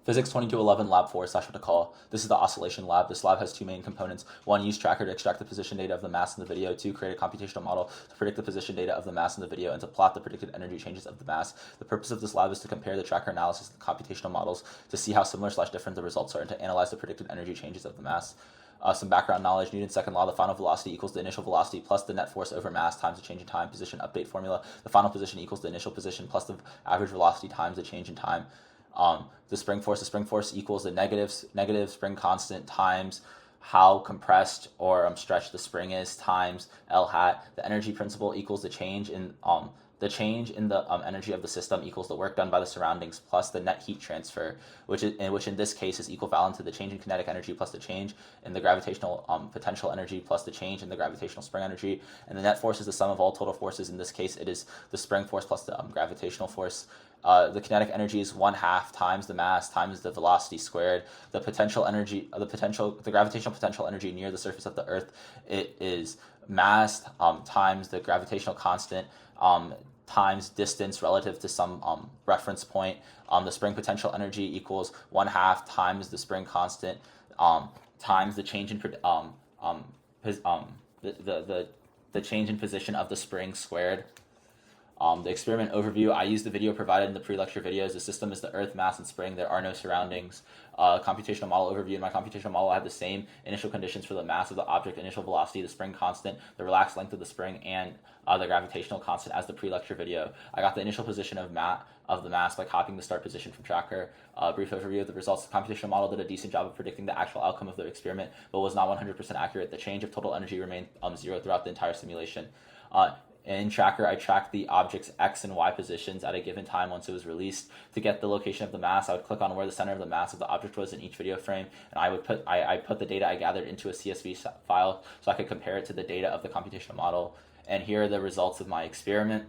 Physics 2211 Lab 4 / Protocol. This is the oscillation lab. This lab has two main components. One, use tracker to extract the position data of the mass in the video. Two, create a computational model to predict the position data of the mass in the video and to plot the predicted energy changes of the mass. The purpose of this lab is to compare the tracker analysis and the computational models to see how similar/different the results are and to analyze the predicted energy changes of the mass. Some background knowledge. Newton's second law, the final velocity equals the initial velocity plus the net force over mass times the change in time. Position update formula. The final position equals the initial position plus the average velocity times the change in time. The spring force equals the negative spring constant times how compressed or stretched the spring is times L hat. The energy principle equals the change in the energy of the system equals the work done by the surroundings plus the net heat transfer, which in this case is equivalent to the change in kinetic energy plus the change in the gravitational potential energy plus the change in the gravitational spring energy. And the net force is the sum of all total forces. In this case, it is the spring force plus the gravitational force. The kinetic energy is 1/2 times the mass times the velocity squared. The gravitational potential energy near the surface of the Earth, it is mass times the gravitational constant times distance relative to some reference point. The spring potential energy equals 1/2 times the spring constant times the change in the change in position of the spring squared. The experiment overview. I used the video provided in the pre-lecture videos. The system is the Earth, mass, and spring. There are no surroundings. Computational model overview. In my computational model, I have the same initial conditions for the mass of the object, initial velocity, the spring constant, the relaxed length of the spring, and the gravitational constant as the pre-lecture video. I got the initial position of the mass by copying the start position from tracker. Brief overview of the results. The computational model did a decent job of predicting the actual outcome of the experiment, but was not 100% accurate. The change of total energy remained 0 throughout the entire simulation. In tracker, I tracked the object's X and Y positions at a given time once it was released. To get the location of the mass, I would click on where the center of the mass of the object was in each video frame, and I put the data I gathered into a CSV file so I could compare it to the data of the computational model. And here are the results of my experiment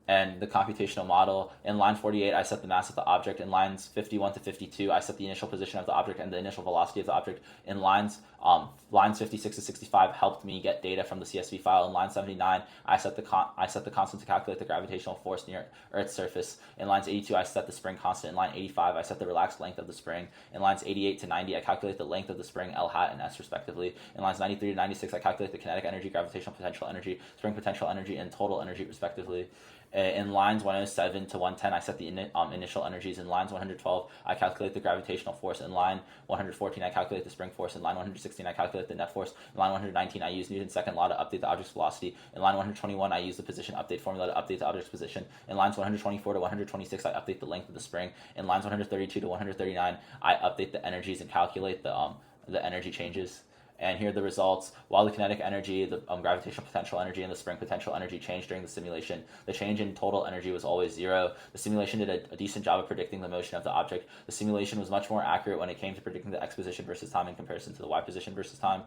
and the computational model. In line 48, I set the mass of the object. In lines 51 to 52, I set the initial position of the object and the initial velocity of the object. In lines 56 to 65 helped me get data from the CSV file. In line 79, I set the constant to calculate the gravitational force near Earth's surface. In lines 82, I set the spring constant. In line 85, I set the relaxed length of the spring. In lines 88 to 90, I calculate the length of the spring, L hat and S respectively. In lines 93 to 96, I calculate the kinetic energy, gravitational potential energy, spring potential energy, and total energy respectively. In lines 107 to 110, I set the initial energies. In lines 112, I calculate the gravitational force. In line 114, I calculate the spring force. In line 116, I calculate the net force. In line 119, I use Newton's second law to update the object's velocity. In line 121, I use the position update formula to update the object's position. In lines 124 to 126, I update the length of the spring. In lines 132 to 139, I update the energies and calculate the energy changes. And here are the results. While the kinetic energy, the gravitational potential energy, and the spring potential energy changed during the simulation, the change in total energy was always 0. The simulation did a decent job of predicting the motion of the object. The simulation was much more accurate when it came to predicting the X position versus time in comparison to the Y position versus time.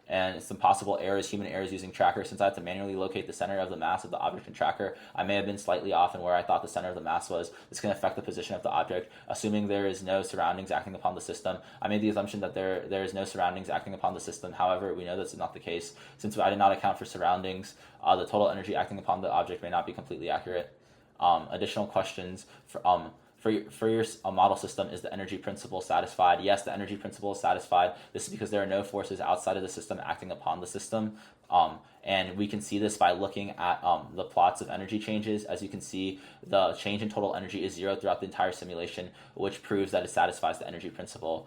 And some possible errors, human errors using tracker. Since I had to manually locate the center of the mass of the object in tracker, I may have been slightly off in where I thought the center of the mass was. This can affect the position of the object. Assuming there is no surroundings acting upon the system, I made the assumption that there is no surroundings acting upon the system. However, we know that's not the case. Since I did not account for surroundings, the total energy acting upon the object may not be completely accurate. Additional questions for your model system. Is the energy principle satisfied? Yes, the energy principle is satisfied. This is because there are no forces outside of the system acting upon the system. And we can see this by looking at the plots of energy changes. As you can see, the change in total energy is 0 throughout the entire simulation, which proves that it satisfies the energy principle.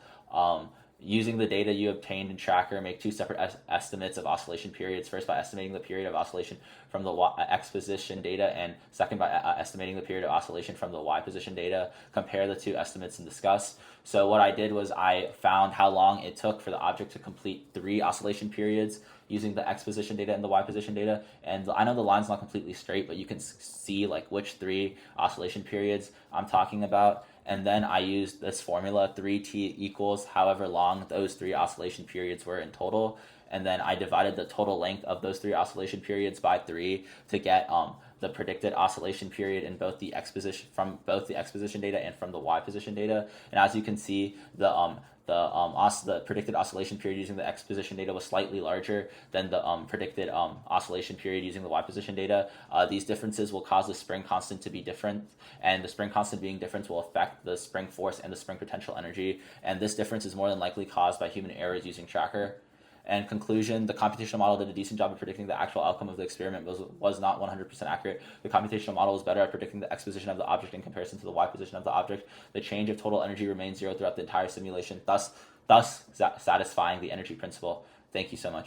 Using the data you obtained in tracker, make two separate estimates of oscillation periods. First, by estimating the period of oscillation from the X position data, and second, by estimating the period of oscillation from the Y position data. Compare the two estimates and discuss. So what I did was I found how long it took for the object to complete 3 oscillation periods using the X position data and the Y position data. And I know the line's not completely straight, but you can see like which 3 oscillation periods I'm talking about. And then I used this formula, 3t equals however long those 3 oscillation periods were in total. And then I divided the total length of those 3 oscillation periods by 3 to get the predicted oscillation period in both the exposition data and from the y position data. And as you can see, the predicted oscillation period using the x position data was slightly larger than the predicted oscillation period using the y position data. These differences will cause the spring constant to be different, and the spring constant being different will affect the spring force and the spring potential energy, and this difference is more than likely caused by human errors using tracker. And conclusion, the computational model did a decent job of predicting the actual outcome of the experiment, was not 100% accurate. The computational model was better at predicting the x position of the object in comparison to the y position of the object. The change of total energy remains zero throughout the entire simulation, thus satisfying the energy principle. Thank you so much.